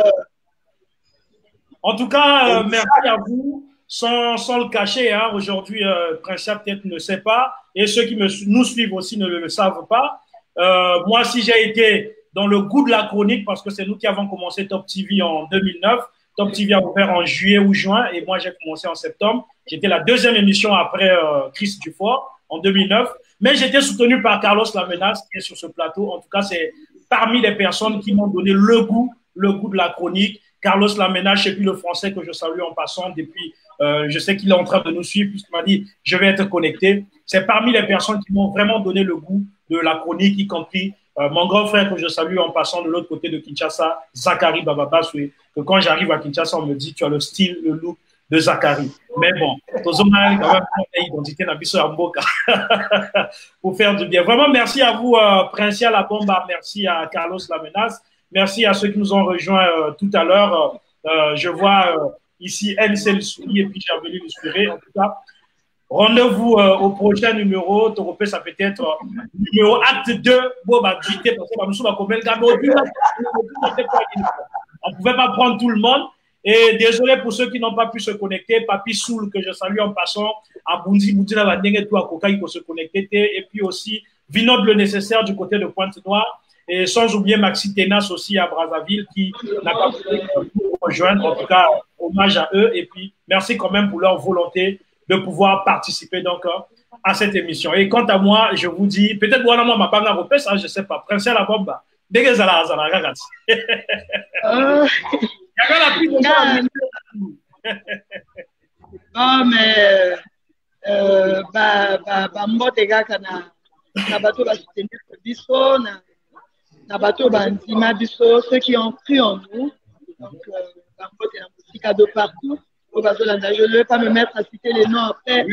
B: En tout cas, merci à vous. Sans le cacher, hein, aujourd'hui, Princia peut-être ne sait pas, et ceux qui nous suivent aussi ne le savent pas. Moi, si j'ai été dans le goût de la chronique, parce que c'est nous qui avons commencé Top TV en 2009, Top TV a ouvert en juillet ou juin, et moi j'ai commencé en septembre. J'étais la deuxième émission après Chris Dufort en 2009, mais j'étais soutenu par Carlos Lamenas qui est sur ce plateau. En tout cas, c'est parmi les personnes qui m'ont donné le goût de la chronique. Carlos Lamenas, je ne sais plus le français que je salue en passant depuis. Je sais qu'il est en train de nous suivre puisqu'il m'a dit je vais être connecté. C'est parmi les personnes qui m'ont vraiment donné le goût de la chronique, y compris mon grand frère que je salue en passant de l'autre côté de Kinshasa, Zachary Bababaswe, que quand j'arrive à Kinshasa, on me dit tu as le style, le look de Zachary. Mais bon, quand même identité pour faire du bien. Vraiment, merci à vous, Princia La Bomba, merci à Carlos Lamenas, merci à ceux qui nous ont rejoints tout à l'heure. Je vois ici NCL Souli et puis Gervelu Luspiré. En tout cas, rendez-vous au prochain numéro. Toropé, ça peut être numéro acte 2. Bon, bah, on ne pouvait pas prendre tout le monde. Et désolé pour ceux qui n'ont pas pu se connecter. Papi Soul, que je salue en passant. Abundi Boudina Vandenge, tout à Koka, il faut se connecter. Et puis aussi, Vinod le nécessaire du côté de Pointe-Noire. Et sans oublier Maxi Tenas aussi à Brazzaville qui n'a pas pu nous rejoindre. En tout cas, hommage à eux. Et puis, merci quand même pour leur volonté de pouvoir participer donc à cette émission. Et quant à moi, je vous dis, peut-être voilà moi ma banga repère, ça je sais pas. Princia La Bomba. Dégage zala regarde.
D: Non mais mbote kaka na bato ba soutenir biso na bato ba ndima biso, ceux qui ont cru en nous. Donc mbote na musique de partout. Je ne vais pas me mettre à citer les noms après.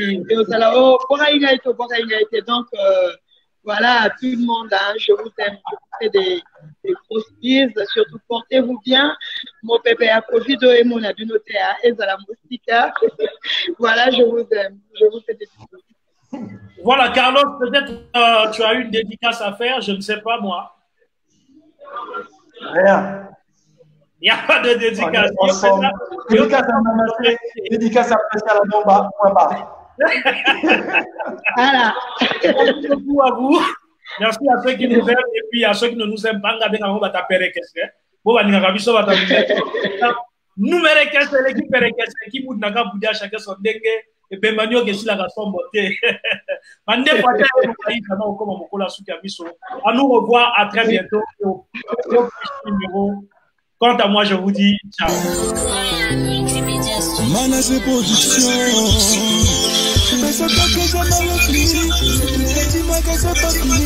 D: Donc, voilà, à tout le monde, hein, je vous aime. Je vous fais des grosses bises. Surtout, portez-vous bien. Mon pépé a Covid et mon adunoté à Ezala Moustika. Voilà, je vous aime. Je vous fais des bisous.
B: Voilà, Carlos, peut-être tu as une dédicace à faire, je ne sais pas moi.
C: Rien.
B: Il n'y a pas de dédicace.
C: Dédicace à Princia La Bomba.
D: Voilà.
B: Merci beaucoup à vous. Merci à ceux qui nous aiment et puis à ceux qui ne nous aiment pas. Regardez comment on va taper qu'est-ce que nous mérons qu'est-ce que l'équipe qu'est-ce qui vous n'a pas boudé à chacun son dengue et puis Manio qui est la raison beauté. Mandé pour aller à nous revoir à très bientôt au prochain numéro. Quant à moi, je vous dis ciao.
A: Manage production. Mais c'est pas que j'ai mal fini. Dis-moi que c'est pas fini.